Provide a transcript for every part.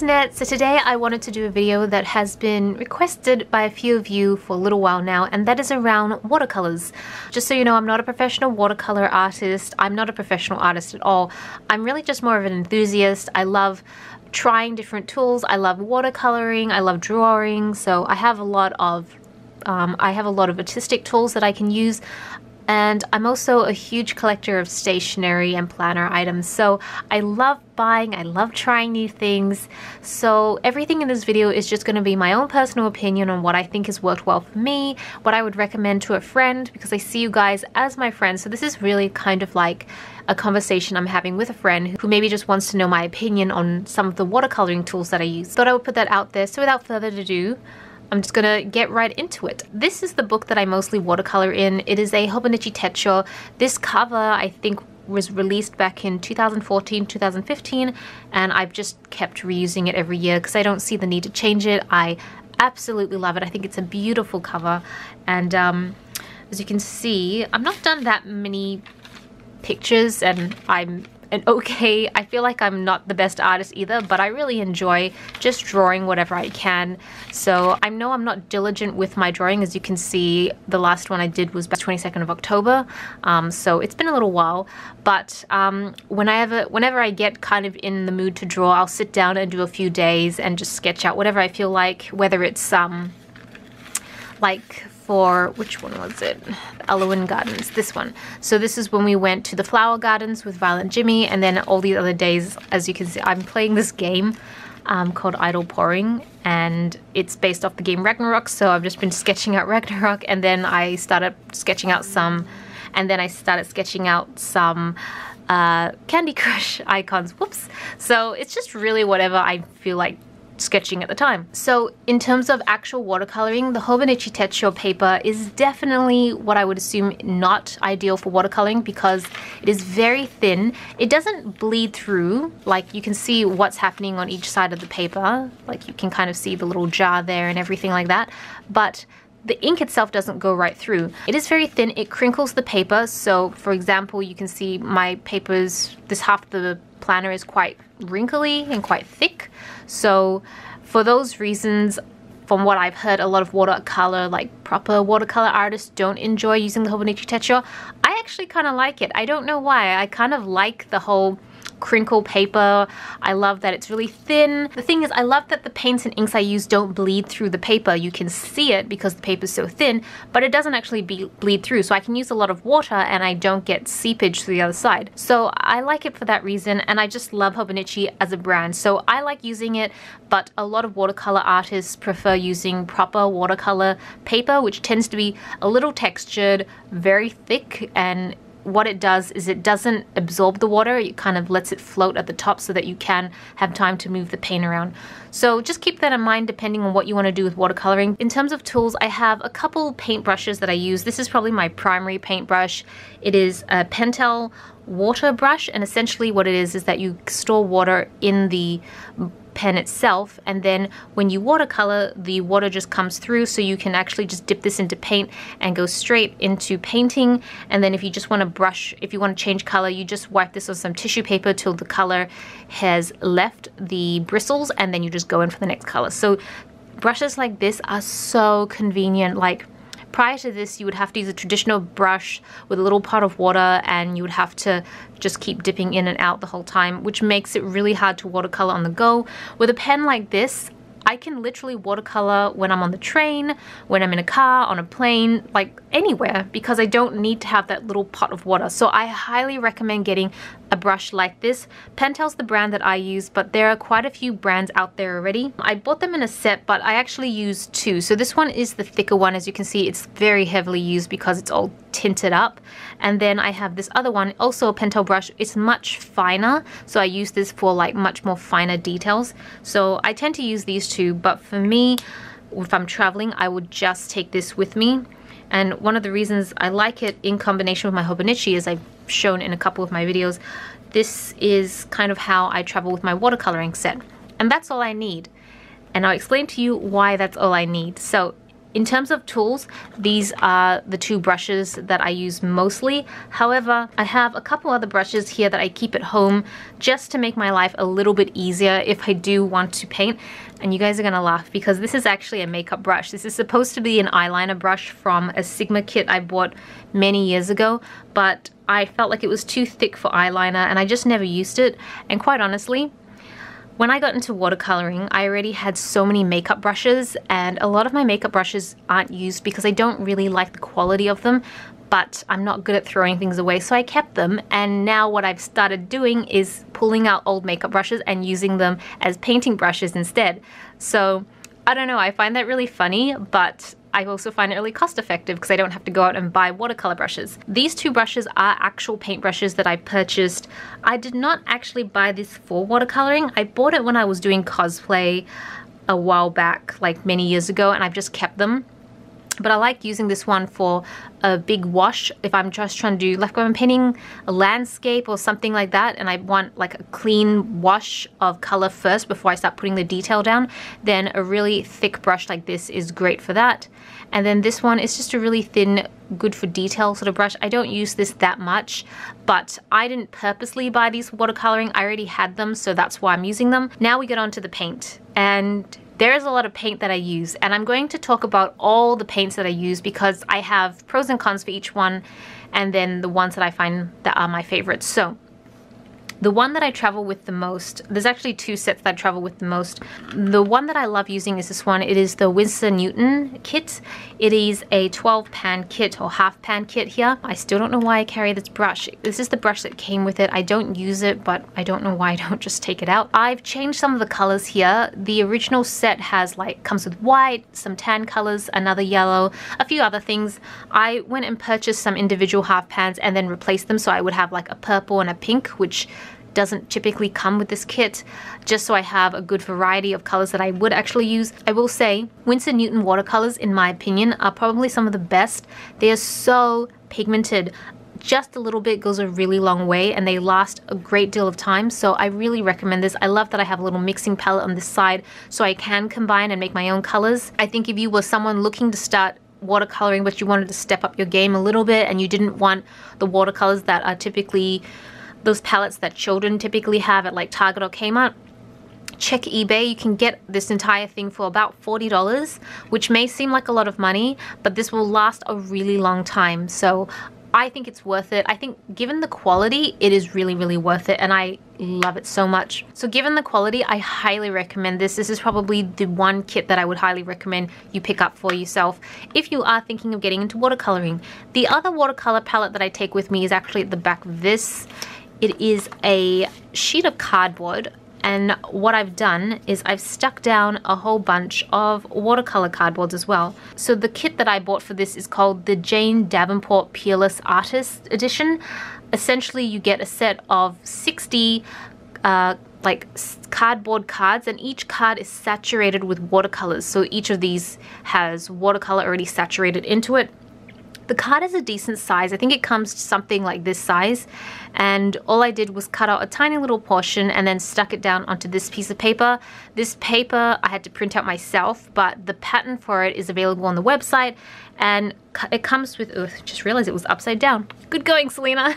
internet. So today I wanted to do a video that has been requested by a few of you for a little while now, and that is around watercolors. Just so you know, I'm not a professional watercolor artist. I'm not a professional artist at all. I'm really just more of an enthusiast. I love trying different tools. I love watercoloring. I love drawing. So I have a lot of artistic tools that I can use. And I'm also a huge collector of stationery and planner items. So I love buying, I love trying new things. So everything in this video is just going to be my own personal opinion on what I think has worked well for me, what I would recommend to a friend, because I see you guys as my friends. So this is really kind of like a conversation I'm having with a friend who maybe just wants to know my opinion on some of the watercoloring tools that I use. Thought I would put that out there. So without further ado, I'm just gonna get right into it. This is the book that I mostly watercolor in. It is a Hobonichi Techo. This cover, I think, was released back in 2014, 2015, and I've just kept reusing it every year because I don't see the need to change it. I absolutely love it. I think it's a beautiful cover, and as you can see, I've not done that many pictures, and I feel like I'm not the best artist either, but I really enjoy just drawing whatever I can. So I know I'm not diligent with my drawing. As you can see, the last one I did was back 22nd of October. So it's been a little while, but whenever I get kind of in the mood to draw, I'll sit down and do a few days and just sketch out whatever I feel like, whether it's like for, which one was it? The Eloin Gardens, this one. So this is when we went to the flower gardens with Violet and Jimmy, and then all these other days, as you can see, I'm playing this game called Idle Pouring, and it's based off the game Ragnarok, so I've just been sketching out Ragnarok, and then I started sketching out some Candy Crush icons, whoops. So it's just really whatever I feel like sketching at the time. So in terms of actual watercoloring, the Hobonichi Techo paper is definitely what I would assume not ideal for watercoloring because it is very thin. It doesn't bleed through, like you can see what's happening on each side of the paper, like you can kind of see the little jar there and everything like that, but the ink itself doesn't go right through. It is very thin, it crinkles the paper. So for example, you can see my papers, this half of the planner is quite wrinkly and quite thick. So for those reasons, from what I've heard, a lot of watercolor, like proper watercolor artists don't enjoy using the Hobonichi Techo. I actually kind of like it. I don't know why. I kind of like the whole crinkle paper. I love that it's really thin. The thing is, I love that the paints and inks I use don't bleed through the paper. You can see it because the paper is so thin, but it doesn't actually bleed through. So I can use a lot of water and I don't get seepage to the other side. So I like it for that reason, and I just love Hobonichi as a brand. So I like using it, but a lot of watercolor artists prefer using proper watercolor paper, which tends to be a little textured, very thick, and what it does is it doesn't absorb the water. It kind of lets it float at the top so that you can have time to move the paint around. So just keep that in mind depending on what you want to do with watercoloring. In terms of tools, I have a couple paint brushes that I use. This is probably my primary paintbrush. It is a Pentel water brush, and essentially what it is that you store water in the pen itself, and then when you watercolor, the water just comes through, so you can actually just dip this into paint and go straight into painting. And then if you just want to brush, if you want to change color, you just wipe this on some tissue paper till the color has left the bristles, and then you just go in for the next color. So brushes like this are so convenient. Like prior to this, you would have to use a traditional brush with a little pot of water, and you would have to just keep dipping in and out the whole time, which makes it really hard to watercolor on the go. With a pen like this, I can literally watercolor when I'm on the train, when I'm in a car, on a plane, like anywhere, because I don't need to have that little pot of water. So I highly recommend getting a brush like this. Pentel's the brand that I use, but there are quite a few brands out there already. I bought them in a set, but I actually used two. So this one is the thicker one. As you can see, it's very heavily used because it's all tinted up. And then I have this other one, also a Pentel brush. It's much finer, so I use this for like much more finer details. So I tend to use these two, but for me, if I'm traveling, I would just take this with me. And one of the reasons I like it in combination with my Hobonichi, as I've shown in a couple of my videos, this is kind of how I travel with my watercoloring set. And that's all I need. And I'll explain to you why that's all I need. So in terms of tools, these are the two brushes that I use mostly. However, I have a couple other brushes here that I keep at home just to make my life a little bit easier if I do want to paint. And you guys are gonna laugh because this is actually a makeup brush. This is supposed to be an eyeliner brush from a Sigma kit I bought many years ago, but I felt like it was too thick for eyeliner and I just never used it. And quite honestly, when I got into watercoloring, I already had so many makeup brushes, and a lot of my makeup brushes aren't used because I don't really like the quality of them, but I'm not good at throwing things away, so I kept them. And now what I've started doing is pulling out old makeup brushes and using them as painting brushes instead. So I don't know, I find that really funny, but I also find it really cost effective because I don't have to go out and buy watercolor brushes. These two brushes are actual paint brushes that I purchased. I did not actually buy this for watercoloring. I bought it when I was doing cosplay a while back, like many years ago, and I've just kept them. But I like using this one for a big wash if I'm just trying to do, like when I'm painting a landscape or something like that and I want like a clean wash of color first before I start putting the detail down, then a really thick brush like this is great for that. And then this one is just a really thin, good for detail sort of brush. I don't use this that much, but I didn't purposely buy these watercoloring. I already had them, so that's why I'm using them. Now we get on to the paint. And there is a lot of paint that I use, and I'm going to talk about all the paints that I use because I have pros and cons for each one, and then the ones that I find that are my favorites. So the one that I travel with the most, there's actually two sets that I travel with the most. The one that I love using is this one. It is the Winston Newton kit. It is a 12 pan kit or half pan kit here. I still don't know why I carry this brush. This is the brush that came with it. I don't use it, but I don't know why I don't just take it out. I've changed some of the colors here. The original set has comes with white, some tan colors, another yellow, a few other things. I went and purchased some individual half pans and then replaced them so I would have like a purple and a pink, which doesn't typically come with this kit, just so I have a good variety of colors that I would actually use. I will say Winston Newton watercolors, in my opinion, are probably some of the best. They are so pigmented. Just a little bit goes a really long way and they last a great deal of time, so I really recommend this. I love that I have a little mixing palette on this side so I can combine and make my own colors. I think if you were someone looking to start watercoloring but you wanted to step up your game a little bit and you didn't want the watercolors that are typically those palettes that children typically have at like Target or Kmart, check eBay. You can get this entire thing for about $40, which may seem like a lot of money, but this will last a really long time. So I think it's worth it. I think given the quality, it is really, really worth it, and I love it so much. So given the quality, I highly recommend this. This is probably the one kit that I would highly recommend you pick up for yourself if you are thinking of getting into watercoloring. The other watercolor palette that I take with me is actually at the back of this. It is a sheet of cardboard, and what I've done is I've stuck down a whole bunch of watercolor cardboards as well. So the kit that I bought for this is called the Jane Davenport Peerless Artist Edition. Essentially, you get a set of 60 cardboard cards, and each card is saturated with watercolors. So each of these has watercolor already saturated into it. The card is a decent size. I think it comes something like this size, and all I did was cut out a tiny little portion and then stuck it down onto this piece of paper. This paper I had to print out myself, but the pattern for it is available on the website, and it comes with, oh, I just realized it was upside down. Good going, Celina.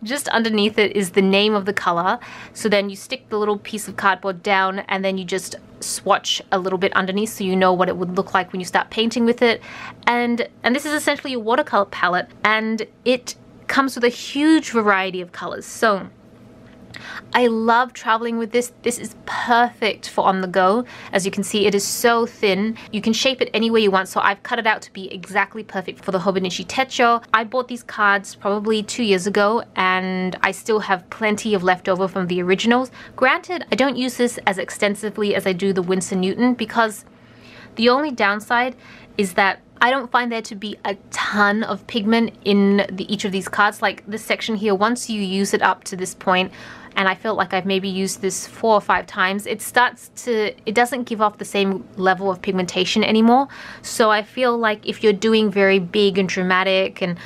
Just underneath it is the name of the color. So then you stick the little piece of cardboard down and then you just swatch a little bit underneath so you know what it would look like when you start painting with it. And this is essentially a watercolor palette, and it comes with a huge variety of colors. So I love traveling with this. This is perfect for on the go. As you can see, it is so thin. You can shape it any way you want, so I've cut it out to be exactly perfect for the Hobonichi Techo. I bought these cards probably 2 years ago, and I still have plenty of leftover from the originals. Granted, I don't use this as extensively as I do the Winston Newton, because the only downside is that I don't find there to be a ton of pigment in each of these cards. Like this section here, once you use it up to this point and I felt like I've maybe used this 4 or 5 times, it doesn't give off the same level of pigmentation anymore. So I feel like if you're doing very big and dramatic and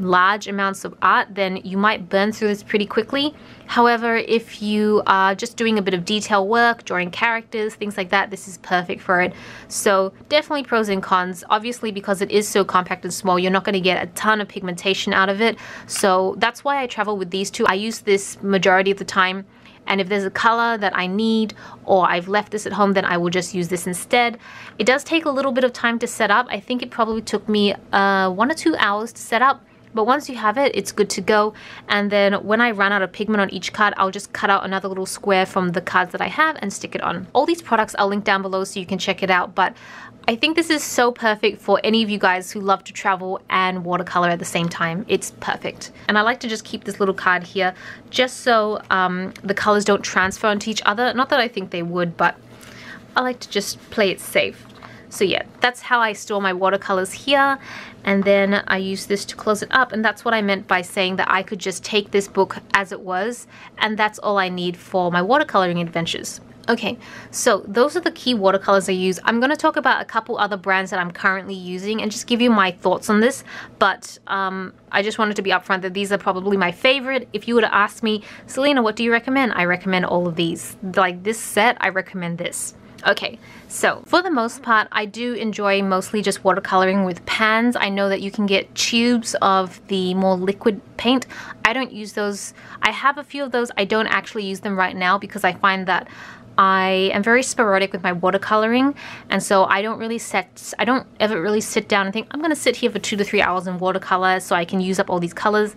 large amounts of art, then you might burn through this pretty quickly. However, if you are just doing a bit of detail work, drawing characters, things like that, this is perfect for it. So definitely pros and cons. Obviously, because it is so compact and small, you're not going to get a ton of pigmentation out of it. So that's why I travel with these two. I use this majority of the time. And if there's a color that I need or I've left this at home, then I will just use this instead. It does take a little bit of time to set up. I think it probably took me 1 or 2 hours to set up. But once you have it, it's good to go. And then when I run out of pigment on each card, I'll just cut out another little square from the cards that I have and stick it on. All these products I'll link down below so you can check it out. But I think this is so perfect for any of you guys who love to travel and watercolor at the same time. It's perfect. And I like to just keep this little card here just so the colors don't transfer onto each other. Not that I think they would, but I like to just play it safe. So yeah, that's how I store my watercolors here, and then I use this to close it up, and that's what I meant by saying that I could just take this book as it was, and that's all I need for my watercoloring adventures. Okay, so those are the key watercolors I use. I'm going to talk about a couple other brands that I'm currently using and just give you my thoughts on this, but I just wanted to be upfront that these are probably my favorite. If you were to ask me, Celina, what do you recommend? I recommend all of these. Like this set, I recommend this. Okay, so for the most part, I do enjoy mostly just watercoloring with pans. I know that you can get tubes of the more liquid paint. I don't use those. I have a few of those. I don't actually use them right now because I find that I am very sporadic with my watercoloring, and so I don't ever really sit down and think, I'm going to sit here for 2 to 3 hours and watercolor so I can use up all these colors.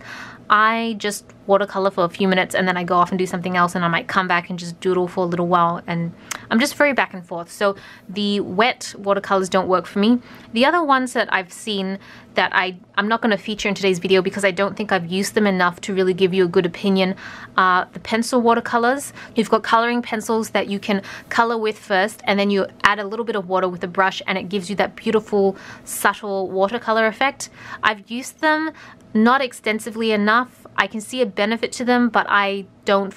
I just watercolor for a few minutes and then I go off and do something else, and I might come back and just doodle for a little while, and I'm just very back and forth. So the wet watercolors don't work for me. The other ones that I've seen that I'm not going to feature in today's video because I don't think I've used them enough to really give you a good opinion are the pencil watercolors. You've got coloring pencils that you can color with first, and then you add a little bit of water with a brush and it gives you that beautiful subtle watercolor effect. I've used them not extensively enough. I can see a benefit to them, but I don't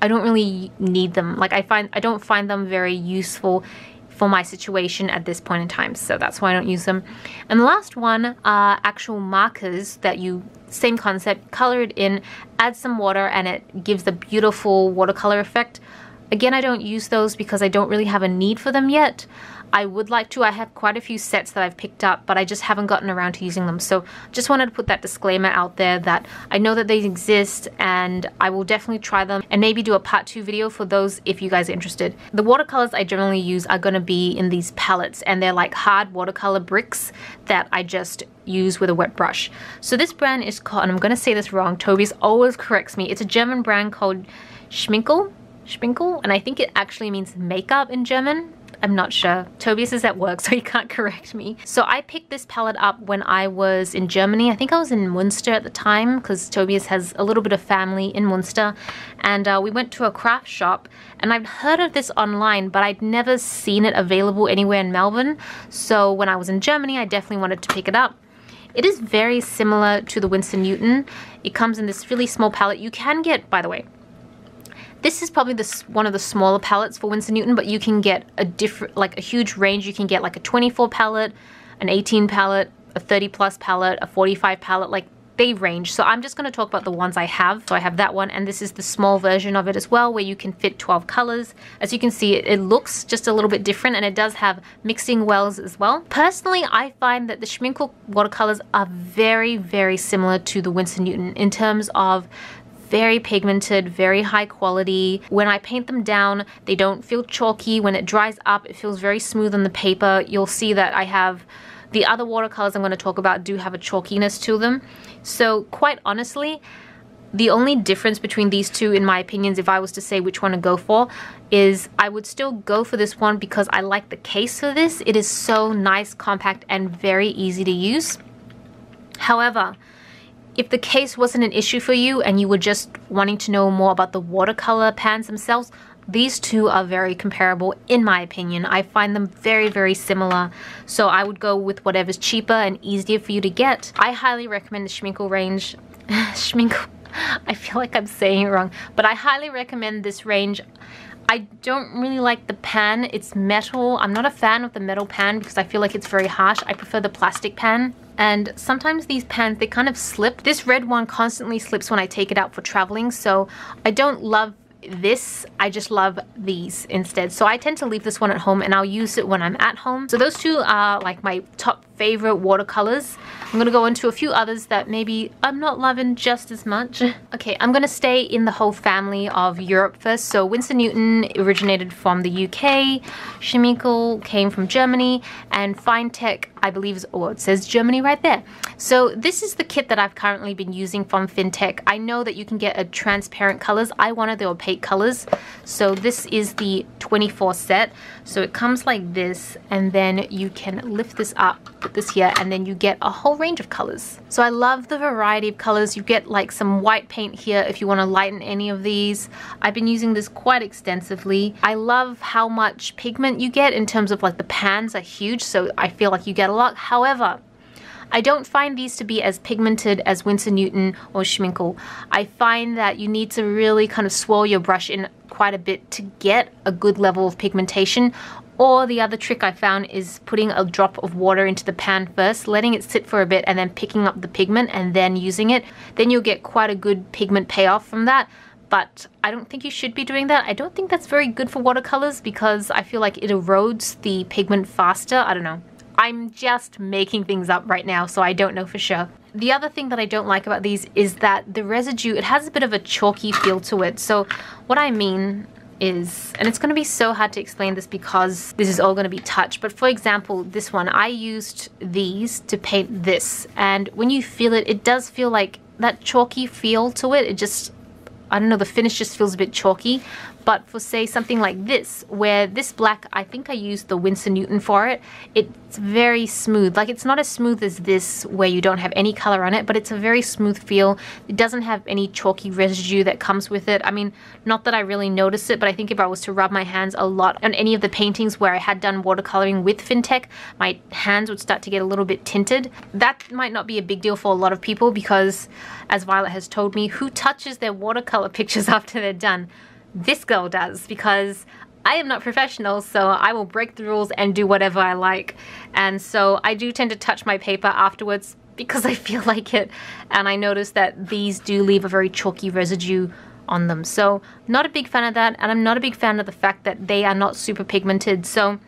really need them. Like I don't find them very useful for my situation at this point in time, so that's why I don't use them. And the last one are actual markers that you, same concept, color it in, add some water, and it gives the beautiful watercolor effect. Again, I don't use those because I don't really have a need for them yet. I would like to. I have quite a few sets that I've picked up, but I just haven't gotten around to using them. So just wanted to put that disclaimer out there that I know that they exist and I will definitely try them and maybe do a part 2 video for those if you guys are interested. The watercolors I generally use are going to be in these palettes, and they're like hard watercolor bricks that I just use with a wet brush. So this brand is called, and I'm going to say this wrong, Tobias always corrects me, it's a German brand called Schminke, and I think it actually means makeup in German. I'm not sure. Tobias is at work, so he can't correct me. So I picked this palette up when I was in Germany. I think I was in Munster at the time because Tobias has a little bit of family in Munster. And we went to a craft shop, and I'd heard of this online, but I'd never seen it available anywhere in Melbourne. So when I was in Germany, I definitely wanted to pick it up. It is very similar to the Winston Newton. It comes in this really small palette. You can get, by the way, this is probably one of the smaller palettes for Winston Newton, but you can get a huge range. You can get like a 24 palette, an 18 palette, a 30 plus palette, a 45 palette, like they range. So I'm just going to talk about the ones I have. So I have that one, and this is the small version of it as well, where you can fit 12 colors. As you can see, it looks just a little bit different, and it does have mixing wells as well. Personally, I find that the Schminke watercolors are very, very similar to the Winston Newton in terms of very pigmented, very high quality. When I paint them down, they don't feel chalky. When it dries up, it feels very smooth on the paper. You'll see that I have the other watercolors I'm going to talk about do have a chalkiness to them. So quite honestly, the only difference between these two, in my opinions, if I was to say which one to go for, is I would still go for this one because I like the case for this. It is so nice, compact, and very easy to use. However, if the case wasn't an issue for you and you were just wanting to know more about the watercolor pans themselves, these two are very comparable in my opinion. I find them very, very similar. So I would go with whatever's cheaper and easier for you to get. I highly recommend the Schminke range. Schminke. I feel like I'm saying it wrong, but I highly recommend this range. I don't really like the pan. It's metal. I'm not a fan of the metal pan because I feel like it's very harsh. I prefer the plastic pan. And sometimes these pans, they kind of slip. This red one constantly slips when I take it out for traveling, so I don't love this. I just love these instead. So I tend to leave this one at home and I'll use it when I'm at home. So those two are like my top favorite watercolors. I'm gonna go into a few others that maybe I'm not loving just as much. Okay, I'm gonna stay in the whole family of Europe first. So Winston Newton originated from the UK, Schminke came from Germany, and Finetec, I believe, it says Germany right there. So this is the kit that I've currently been using from FinTech. I know that you can get a transparent colors. I wanted the opaque colors. So this is the 24 set. So it comes like this, and then you can lift this up, put this here, and then you get a whole range of colors. So I love the variety of colors. You get like some white paint here if you want to lighten any of these. I've been using this quite extensively. I love how much pigment you get in terms of like the pans are huge, so I feel like you get a lot. However, I don't find these to be as pigmented as Winston Newton or Schminke. I find that you need to really kind of swirl your brush in quite a bit to get a good level of pigmentation. Or the other trick I found is putting a drop of water into the pan first, letting it sit for a bit, and then picking up the pigment and then using it. Then you'll get quite a good pigment payoff from that. But I don't think you should be doing that. I don't think that's very good for watercolors because I feel like it erodes the pigment faster. I don't know. I'm just making things up right now, so I don't know for sure. The other thing that I don't like about these is that the residue, it has a bit of a chalky feel to it. So what I mean is, and it's going to be so hard to explain this because this is all going to be touch, but for example, this one, I used these to paint this, and when you feel it, it does feel like that chalky feel to it. It just, I don't know, the finish just feels a bit chalky. But for say something like this, where this black, I think I used the Winston Newton for it, it's very smooth. Like it's not as smooth as this where you don't have any color on it, but it's a very smooth feel. It doesn't have any chalky residue that comes with it. I mean, not that I really notice it, but I think if I was to rub my hands a lot on any of the paintings where I had done watercoloring with FinTech, my hands would start to get a little bit tinted. That might not be a big deal for a lot of people because, as Violet has told me, who touches their watercolor pictures after they're done? This girl does, because I am not professional, so I will break the rules and do whatever I like. And so I do tend to touch my paper afterwards because I feel like it, and I notice that these do leave a very chalky residue on them. So not a big fan of that, and I'm not a big fan of the fact that they are not super pigmented. So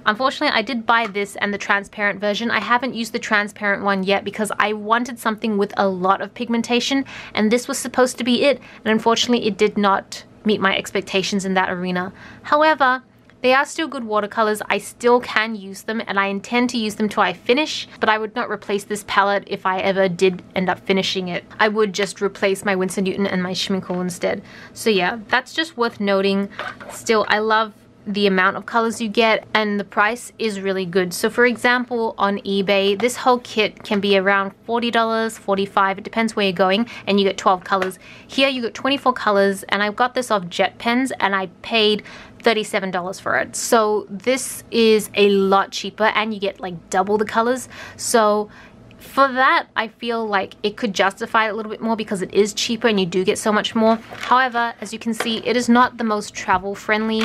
unfortunately, I did buy this and the transparent version. I haven't used the transparent one yet because I wanted something with a lot of pigmentation, and this was supposed to be it, and unfortunately it did not meet my expectations in that arena. However, they are still good watercolors. I still can use them, and I intend to use them till I finish, but I would not replace this palette if I ever did end up finishing it. I would just replace my Winston Newton and my Schminke instead. So yeah, that's just worth noting. Still, I love the amount of colors you get, and the price is really good. So for example, on eBay, this whole kit can be around $40, $45, it depends where you're going, and you get 12 colors. Here you get 24 colors, and I got this off Jet Pens, and I paid $37 for it. So this is a lot cheaper, and you get like double the colors. So for that, I feel like it could justify it a little bit more because it is cheaper and you do get so much more. However, as you can see, it is not the most travel friendly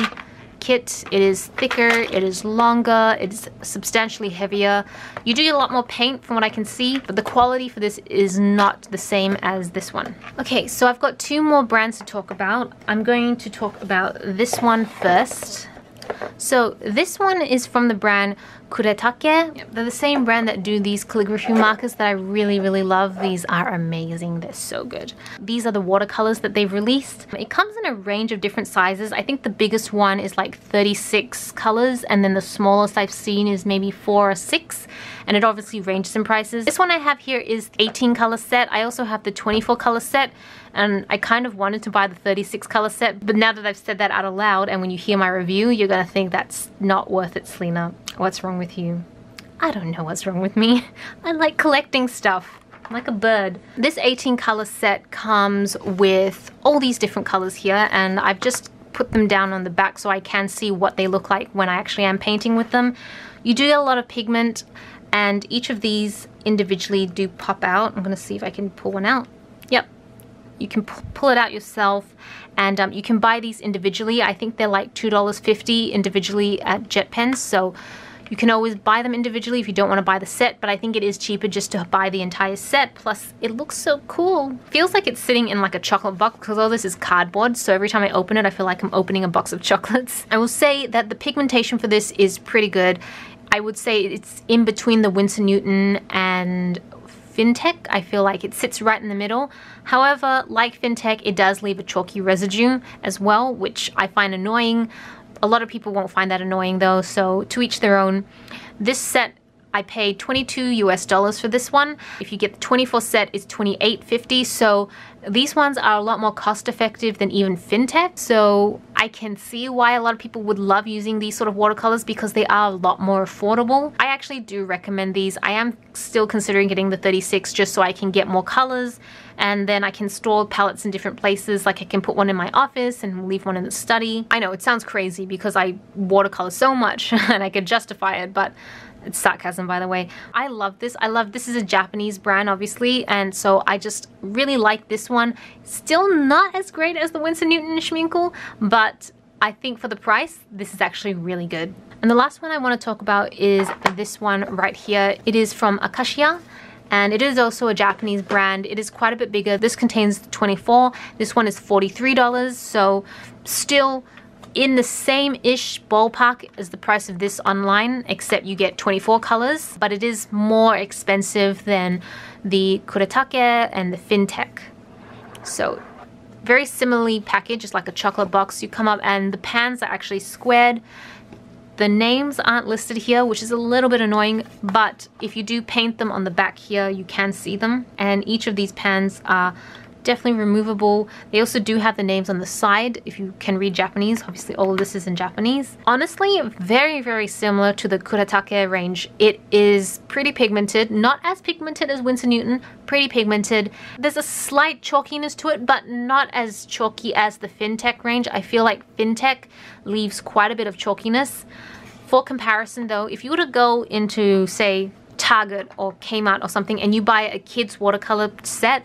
kit. It is thicker, it is longer, it's substantially heavier. You do get a lot more paint from what I can see, but the quality for this is not the same as this one. Okay, so I've got two more brands to talk about. I'm going to talk about this one first. So this one is from the brand Kuretake. They're the same brand that do these calligraphy markers that I really, really love. These are amazing. They're so good. These are the watercolors that they've released. It comes in a range of different sizes. I think the biggest one is like 36 colors, and then the smallest I've seen is maybe 4 or 6, and it obviously ranges in prices. This one I have here is 18 color set. I also have the 24 color set, and I kind of wanted to buy the 36 color set, but now that I've said that out aloud, and when you hear my review, you're gonna think that's not worth it, Celina. What's wrong with you? I don't know what's wrong with me. I like collecting stuff. I'm like a bird. This 18 color set comes with all these different colors here, and I've just put them down on the back so I can see what they look like when I actually am painting with them. You do get a lot of pigment, and each of these individually do pop out. I'm gonna see if I can pull one out. Yep. You can pull it out yourself, and you can buy these individually. I think they're like $2.50 individually at Jet Pens, so you can always buy them individually if you don't want to buy the set, but I think it is cheaper just to buy the entire set. Plus, it looks so cool. Feels like it's sitting in like a chocolate box because all this is cardboard, so every time I open it, I feel like I'm opening a box of chocolates. I will say that the pigmentation for this is pretty good. I would say it's in between the Winston Newton and FinTech. I feel like it sits right in the middle. However, like FinTech, it does leave a chalky residue as well, which I find annoying. A lot of people won't find that annoying though, so to each their own. This set, I paid $22 US for this one. If you get the 24 set, it's $28.50. So these ones are a lot more cost effective than even FinTech. So I can see why a lot of people would love using these sort of watercolors because they are a lot more affordable. I actually do recommend these. I am still considering getting the 36 just so I can get more colors, and then I can store palettes in different places. Like I can put one in my office and leave one in the study. I know it sounds crazy because I watercolor so much and I could justify it, but it's sarcasm, by the way. I love this. This is a Japanese brand, obviously, and so I just really like this one. Still not as great as the Winston Newton Schminke, but I think for the price, this is actually really good. And the last one I want to talk about is this one right here. It is from Akashiya, and it is also a Japanese brand. It is quite a bit bigger. This contains 24. This one is $43, so still in the same-ish ballpark as the price of this online, except you get 24 colors, but it is more expensive than the Kuretake and the FinTech. So very similarly packaged, just like a chocolate box. You come up and the pans are actually squared. The names aren't listed here, which is a little bit annoying, but if you do paint them on the back here, you can see them. And each of these pans are definitely removable. They also do have the names on the side if you can read Japanese. Obviously all of this is in Japanese. Honestly, very, very similar to the Kuretake range. It is pretty pigmented, not as pigmented as Winston Newton, pretty pigmented. There's a slight chalkiness to it, but not as chalky as the FinTech range. I feel like FinTech leaves quite a bit of chalkiness. For comparison though, if you were to go into, say, Target or Kmart or something and you buy a kid's watercolor set,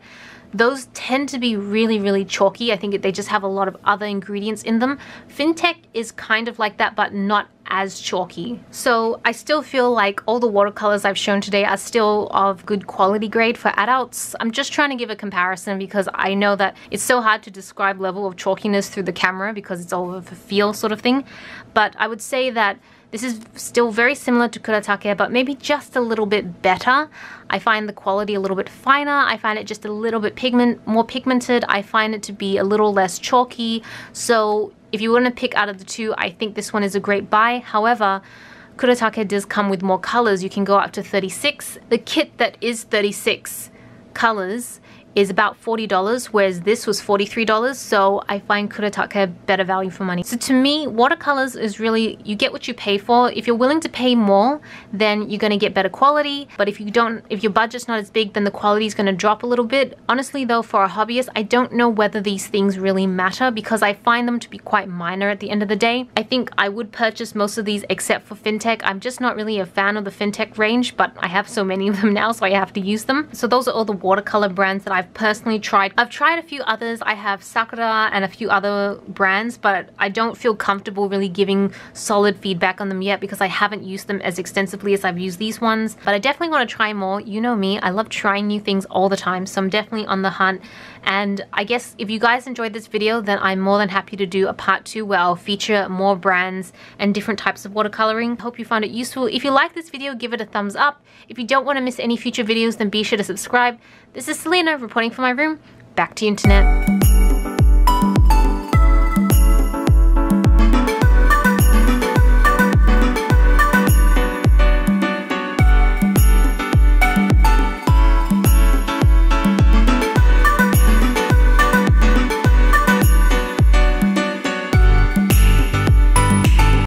those tend to be really, really chalky. I think they just have a lot of other ingredients in them. FinTech is kind of like that, but not as chalky. So I still feel like all the watercolors I've shown today are still of good quality grade for adults. I'm just trying to give a comparison because I know that it's so hard to describe level of chalkiness through the camera because it's all of a feel sort of thing. But I would say that this is still very similar to Kuretake, but maybe just a little bit better. I find the quality a little bit finer. I find it just a little bit more pigmented. I find it to be a little less chalky. So if you want to pick out of the two, I think this one is a great buy. However, Kuretake does come with more colors. You can go up to 36. The kit that is 36 colors is about $40, whereas this was $43, so I find Kuretake better value for money. So to me, watercolors is really, you get what you pay for. If you're willing to pay more, then you're gonna get better quality, but if your budget's not as big, then the quality is gonna drop a little bit. Honestly though, for a hobbyist, I don't know whether these things really matter because I find them to be quite minor at the end of the day. I think I would purchase most of these except for FinTech. I'm just not really a fan of the FinTech range, but I have so many of them now, so I have to use them. So those are all the watercolor brands that I've personally tried. I've tried a few others. I have Sakura and a few other brands, but I don't feel comfortable really giving solid feedback on them yet because I haven't used them as extensively as I've used these ones. But I definitely want to try more. You know me, I love trying new things all the time, so I'm definitely on the hunt. And I guess if you guys enjoyed this video, then I'm more than happy to do a part 2 where I'll feature more brands and different types of watercoloring. Hope you found it useful. If you like this video, give it a thumbs up. If you don't want to miss any future videos, then be sure to subscribe. This is Celina reporting from my room. Back to you, internet.